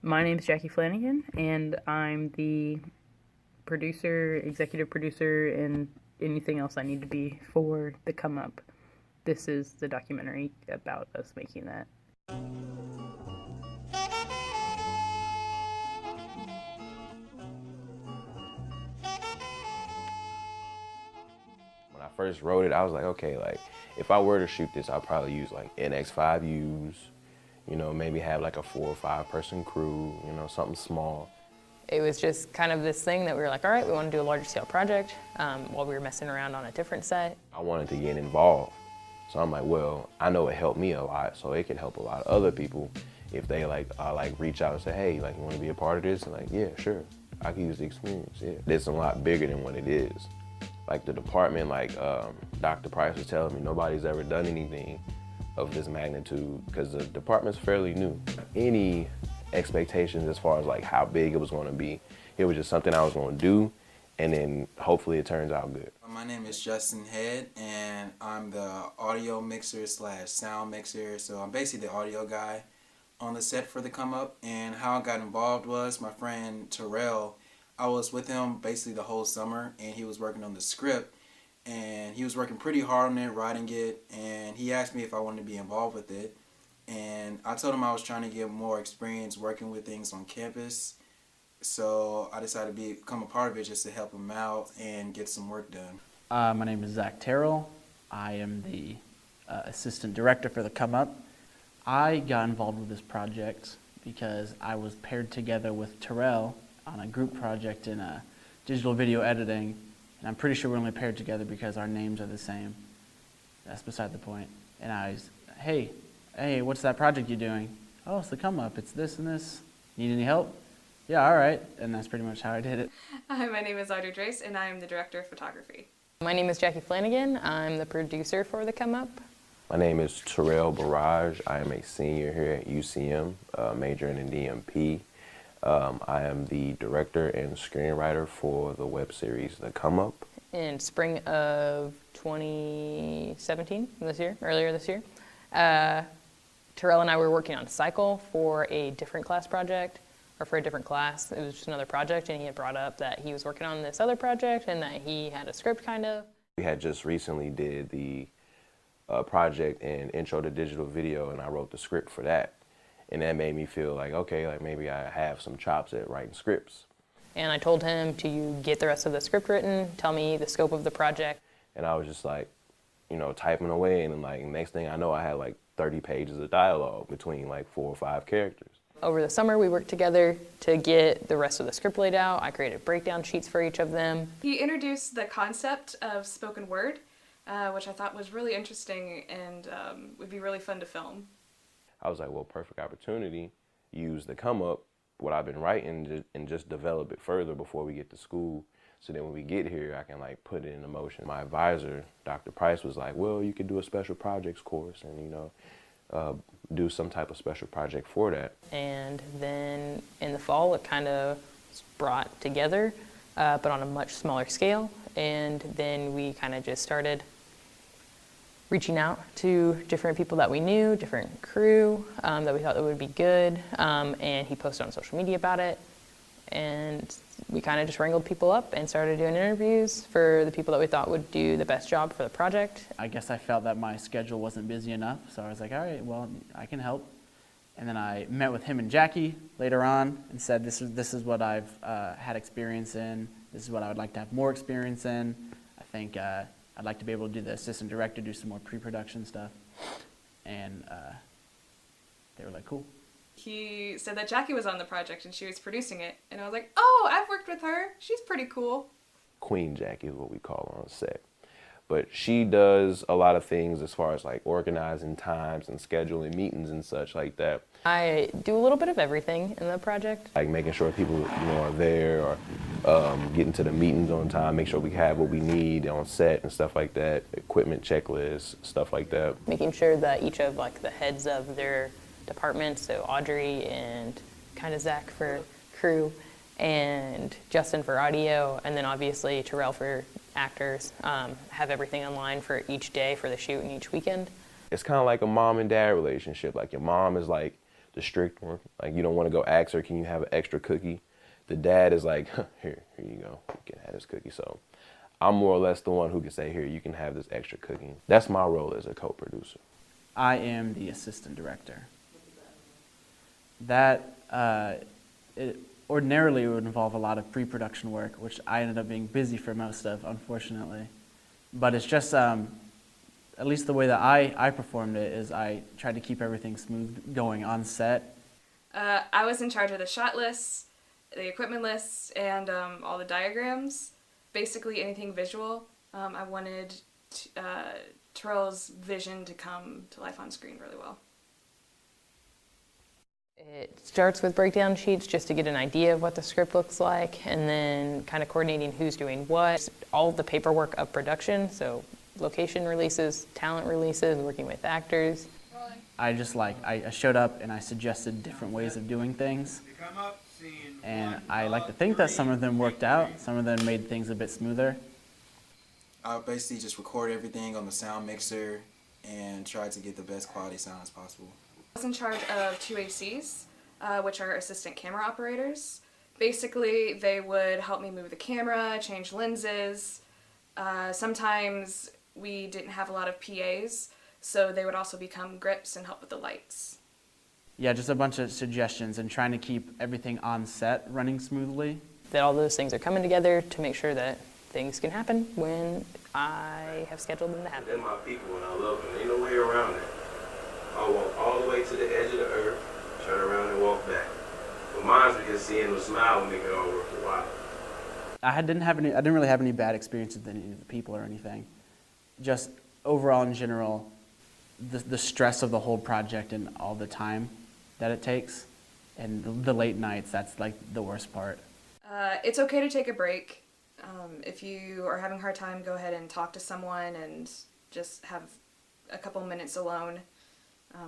My name is Jacque Flanagan, and I'm the producer, executive producer, and anything else I need to be for the Come Up. This is the documentary about us making that. When I first wrote it, I was like, okay, like if I were to shoot this, I'd probably use like NX5Us, maybe have like a 4 or 5 person crew, something small. It was just kind of this thing that we were like, all right, we want to do a larger scale project while we were messing around on a different set. I wanted to get involved. So I'm like, well, I know it helped me a lot, so it could help a lot of other people if they reach out and say, hey, like you want to be a part of this? And like, yeah, sure, I can use the experience, yeah. It's a lot bigger than what it is. Like the department, Dr. Price was telling me, nobody's ever done anything of this magnitude because the department's fairly new. Any expectations as far as like how big it was going to be, it was just something I was going to do, and then hopefully it turns out good. My name is Justin Head, and I'm the audio mixer / sound mixer, so I'm basically the audio guy on the set for the Come Up. And how I got involved was my friend Terrell. I was with him basically the whole summer, and he was working on the script, and he was working pretty hard on it, writing it, and he asked me if I wanted to be involved with it. And I told him I was trying to get more experience working with things on campus, so I decided to become a part of it just to help him out and get some work done. My name is Zach Terrell. I am the assistant director for the Come Up. I got involved with this project because I was paired together with Terrell on a group project in digital video editing, and I'm pretty sure we're only paired together because our names are the same. That's beside the point. And I was, hey, what's that project you're doing? Oh, it's the Come Up. It's this and this. Need any help? Yeah, all right. And that's pretty much how I did it. Hi, my name is Audrey Drace, and I am the director of photography. My name is Jacque Flanagan. I'm the producer for the Come Up. My name is Terrell Barrage. I am a senior here at UCM, majoring in DMP. I am the director and screenwriter for the web series The Come Up. In spring of 2017, earlier this year, Terrell and I were working on Cycle for a different class project, or for a different class. It was just another project, and he had brought up that he was working on this other project and that he had a script kind of. We had just recently did the project in Intro to Digital Video, and I wrote the script for that. And that made me feel like, okay, like maybe I have some chops at writing scripts. And I told him to get the rest of the script written, tell me the scope of the project. And I was just like, typing away, and then like next thing I know, I had like 30 pages of dialogue between like 4 or 5 characters. Over the summer, we worked together to get the rest of the script laid out. I created breakdown sheets for each of them. He introduced the concept of spoken word, which I thought was really interesting and would be really fun to film. I was like, well, perfect opportunity, use the Come Up, what I've been writing, and just develop it further before we get to school. So then when we get here, I can like put it into motion. My advisor, Dr. Price, was like, well, you could do a special projects course and, do some type of special project for that. And then in the fall, it kind of brought together, but on a much smaller scale. And then we kind of just started reaching out to different people that we knew, different crew that we thought that would be good. And he posted on social media about it. And we kind of just wrangled people up and started doing interviews for the people that we thought would do the best job for the project. I guess I felt that my schedule wasn't busy enough, so I was like, all right, well, I can help. And then I met with him and Jacque later on and said, this is what I've had experience in. This is what I would like to have more experience in. I think I'd like to be able to do the assistant director, do some more pre-production stuff. And they were like, cool. He said that Jacque was on the project and she was producing it, and I was like, oh, I've worked with her. She's pretty cool. Queen Jacque is what we call her on set. But she does a lot of things as far as like organizing times and scheduling meetings and such like that. I do a little bit of everything in the project. Like making sure people are there, or getting to the meetings on time, make sure we have what we need on set and stuff like that, equipment checklists, stuff like that. Making sure that each of like the heads of their departments, so Audrey and kind of Zach for crew, and Justin for audio, and then obviously Terrell for actors, have everything in line for each day for the shoot and each weekend. It's kind of like a mom and dad relationship. Like your mom is like the strict one. Like, you don't want to go ask her, can you have an extra cookie? The dad is like, here you go, you can have this cookie. So I'm more or less the one who can say, here, you can have this extra cookie. That's my role as a co-producer. I am the assistant director. That ordinarily would involve a lot of pre-production work, which I ended up being busy for most of, unfortunately. But it's just, at least the way that I performed it is I tried to keep everything smooth going on set. I was in charge of the shot lists, the equipment lists, and all the diagrams. Basically anything visual. I wanted Terrell's vision to come to life on screen really well. It starts with breakdown sheets just to get an idea of what the script looks like, and then kind of coordinating who's doing what. All of the paperwork of production, so location releases, talent releases, working with actors. I showed up and I suggested different ways of doing things. And I like to think that some of them worked out, some of them made things a bit smoother. I basically just record everything on the sound mixer and try to get the best quality sound as possible. I was in charge of 2 ACs, which are assistant camera operators. Basically, they would help me move the camera, change lenses. Sometimes we didn't have a lot of PAs, so they would also become grips and help with the lights. Yeah, just a bunch of suggestions and trying to keep everything on set running smoothly. That all those things are coming together to make sure that things can happen when I have scheduled them to happen. They're my people and I love them. Ain't no way around it. I'll walk all the way to the edge of the earth, turn around and walk back. But mine's because seeing them smile will make it all worth the while. I didn't really have any bad experiences with any of the people or anything. Just overall in general, the stress of the whole project and all the time that it takes, and the late nights, that's like the worst part. It's okay to take a break. If you are having a hard time, go ahead and talk to someone and just have a couple minutes alone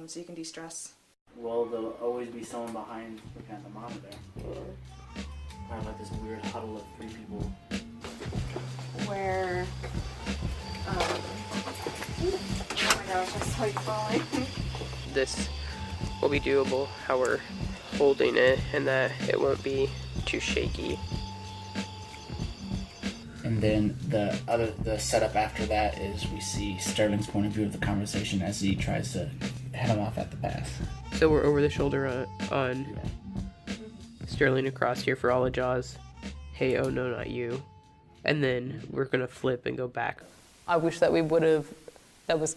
so you can de-stress. Well, there'll always be someone behind looking at the monitor. I have like this weird huddle of 3 people. Where, oh my gosh, I saw you falling. This will be doable, how we're holding it, and that it won't be too shaky. And then the setup after that is we see Sterling's point of view of the conversation as he tries to head him off at the pass. So we're over the shoulder on Sterling across here for all the jaws. Hey, oh no, not you. And then we're gonna flip and go back. I wish that we would have, that was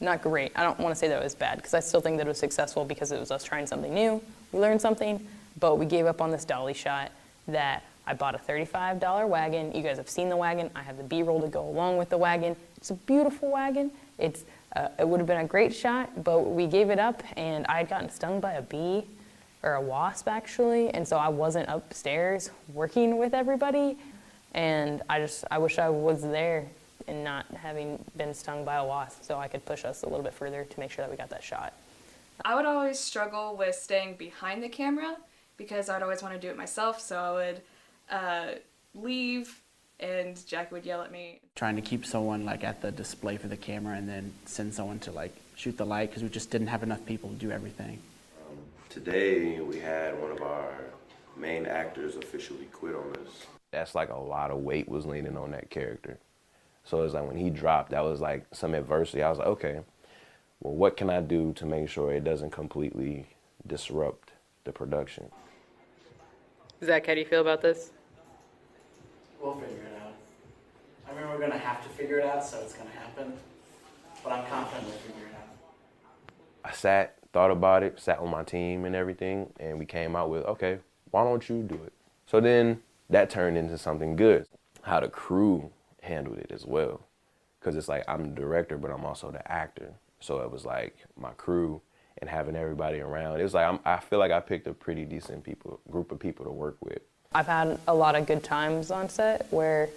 not great. I don't want to say that it was bad, because I still think that it was successful because it was us trying something new. We learned something, but we gave up on this dolly shot that I bought a $35 wagon. You guys have seen the wagon. I have the B-roll to go along with the wagon. It's a beautiful wagon. It would have been a great shot, but we gave it up, and I had gotten stung by a bee, or a wasp actually, and so I wasn't upstairs working with everybody, and I wish I was there and not having been stung by a wasp so I could push us a little bit further to make sure that we got that shot. I would always struggle with staying behind the camera because I'd always want to do it myself, so I would leave and Jacque would yell at me. Trying to keep someone like at the display for the camera and then send someone to like shoot the light because we just didn't have enough people to do everything. Today we had one of our main actors officially quit on us. That's like a lot of weight was leaning on that character. So it's like when he dropped, that was like some adversity. I was like, okay, well, what can I do to make sure it doesn't completely disrupt the production? Zach, how do you feel about this? We'll figure it out. I mean, we're going to have to figure it out, so it's going to happen. But I'm confident we'll figure it out. I sat, thought about it, sat on my team and everything, and we came out with, okay, why don't you do it? So then that turned into something good. How the crew handled it as well. Because it's like I'm the director, but I'm also the actor. So it was like my crew and having everybody around. It was like I feel like I picked a pretty decent group of people to work with. I've had a lot of good times on set where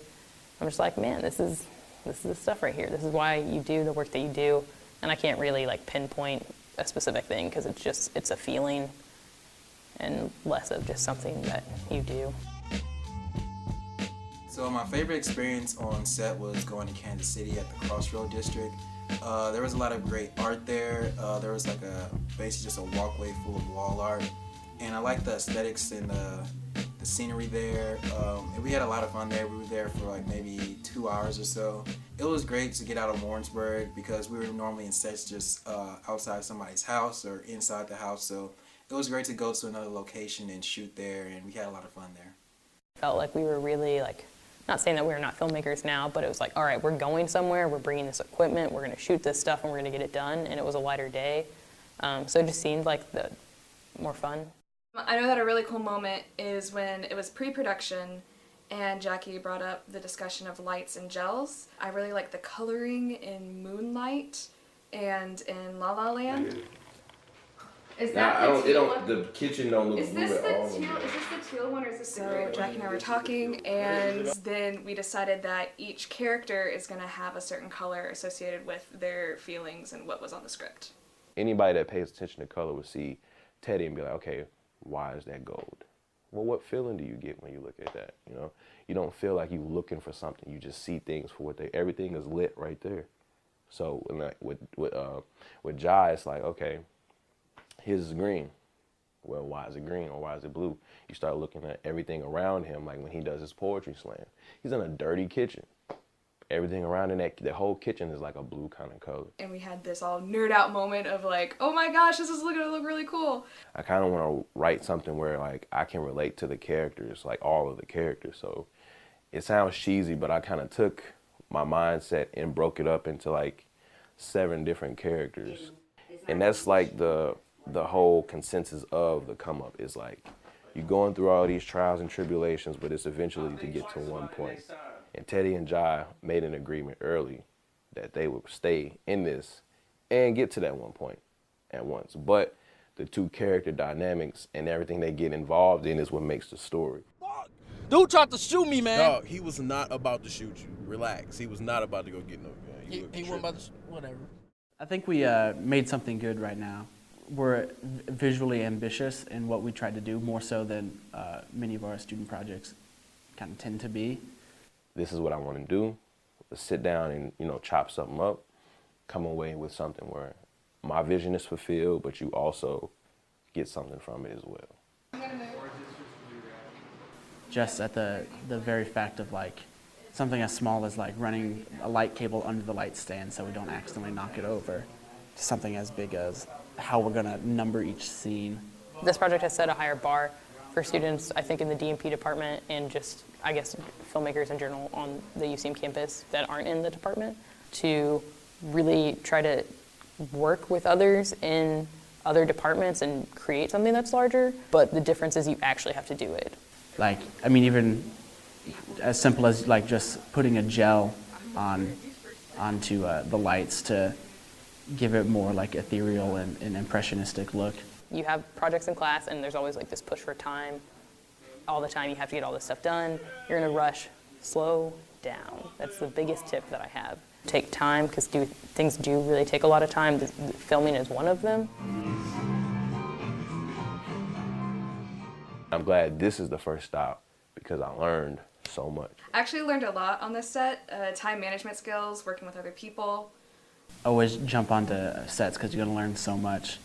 I'm just like, man, this is the stuff right here. This is why you do the work that you do. And I can't really like pinpoint a specific thing because it's a feeling and less of just something that you do. So my favorite experience on set was going to Kansas City at the Crossroad District. There was a lot of great art there. There was like basically just a walkway full of wall art. And I liked the aesthetics and the scenery there. And we had a lot of fun there. We were there for like maybe 2 hours or so. It was great to get out of Warrensburg because we were normally in sets just outside somebody's house or inside the house. So it was great to go to another location and shoot there, and we had a lot of fun there. Felt like we were really like, not saying that we're not filmmakers now, but it was like, all right, we're going somewhere, we're bringing this equipment, we're gonna shoot this stuff and we're gonna get it done, and it was a lighter day. So it just seemed like the more fun. I know that a really cool moment is when it was pre-production and Jacque brought up the discussion of lights and gels. I really like the coloring in Moonlight and in La La Land. Is that the teal one? The kitchen don't look Is this the teal one or is this the gray? Jacque and I were talking, and then we decided that each character is going to have a certain color associated with their feelings and what was on the script. Anybody that pays attention to color would see Teddy and be like, okay, why is that gold? Well, what feeling do you get when you look at that? You know, you don't feel like you're looking for something. You just see things for what everything is lit right there. So with Jai, it's like, okay, his is green. Well, why is it green or why is it blue? You start looking at everything around him, like when he does his poetry slam. He's in a dirty kitchen. Everything around in the whole kitchen is like a blue kind of color. And we had this all nerd out moment of like, oh my gosh, this is gonna look really cool. I kind of want to write something where like I can relate to the characters, like all of the characters. So it sounds cheesy, but I kind of took my mindset and broke it up into like 7 different characters. And that's like the whole consensus of the come up is like you're going through all these trials and tribulations, but it's eventually to get to one point. And Teddy and Jai made an agreement early that they would stay in this and get to that one point at once. But the 2 character dynamics and everything they get involved in is what makes the story. Dude tried to shoot me, man. No, he was not about to shoot you. Relax. He was not about to go get no gun. He wasn't about to, whatever. I think we made something good right now. We're visually ambitious in what we tried to do, more so than many of our student projects kind of tend to be. This is what I want to do. Let's sit down and, you know, chop something up, come away with something where my vision is fulfilled, but you also get something from it as well. Just at the very fact of like something as small as like running a light cable under the light stand so we don't accidentally knock it over, to something as big as how we're gonna number each scene. This project has set a higher bar for students, I think, in the D&P department and just, I guess, filmmakers in general on the UCM campus that aren't in the department, to really try to work with others in other departments and create something that's larger. But the difference is you actually have to do it. Like, I mean, even as simple as like just putting a gel onto the lights to give it more like ethereal and impressionistic look. You have projects in class and there's always like this push for time. All the time you have to get all this stuff done. You're in a rush. Slow down. That's the biggest tip that I have. Take time, because things do really take a lot of time. The filming is one of them. I'm glad this is the first stop because I learned so much. I actually learned a lot on this set. Time management skills, working with other people. Always jump onto sets because you're gonna learn so much.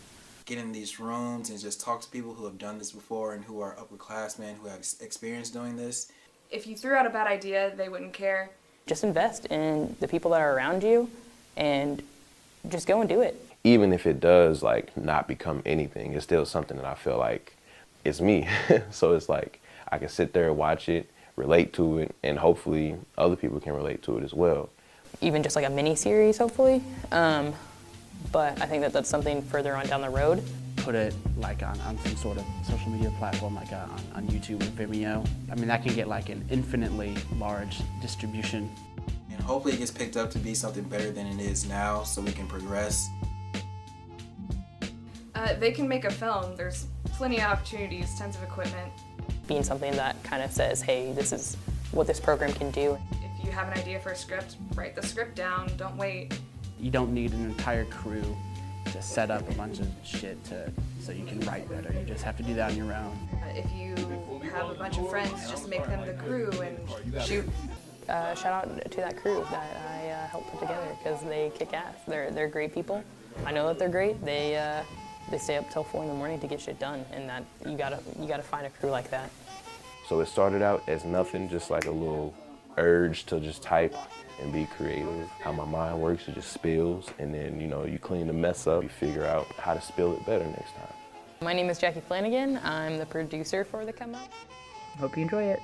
Get in these rooms and just talk to people who have done this before and who are upperclassmen who have experience doing this. If you threw out a bad idea, they wouldn't care. Just invest in the people that are around you and just go and do it. Even if it does like not become anything, it's still something that I feel like it's me. So it's like I can sit there and watch it, relate to it, and hopefully other people can relate to it as well. Even just like a mini series, hopefully. But I think that that's something further on down the road. Put it like on some sort of social media platform, like on YouTube or Vimeo. I mean, that can get like an infinitely large distribution. And hopefully it gets picked up to be something better than it is now so we can progress. They can make a film. There's plenty of opportunities, tons of equipment. Being something that kind of says, hey, this is what this program can do. If you have an idea for a script, write the script down, don't wait. You don't need an entire crew to set up a bunch of shit so you can write better. You just have to do that on your own. If you have a bunch of friends, just make them the crew and shoot. Shout out to that crew that I helped put together because they kick ass. They're great people. I know that they're great. They stay up till 4 in the morning to get shit done, and that you gotta find a crew like that. So it started out as nothing, just like a little urge to just type and be creative. How my mind works, it just spills, and then you clean the mess up, you figure out how to spill it better next time. My name is Jacque Flanagan. I'm the producer for The Come Up. Hope you enjoy it.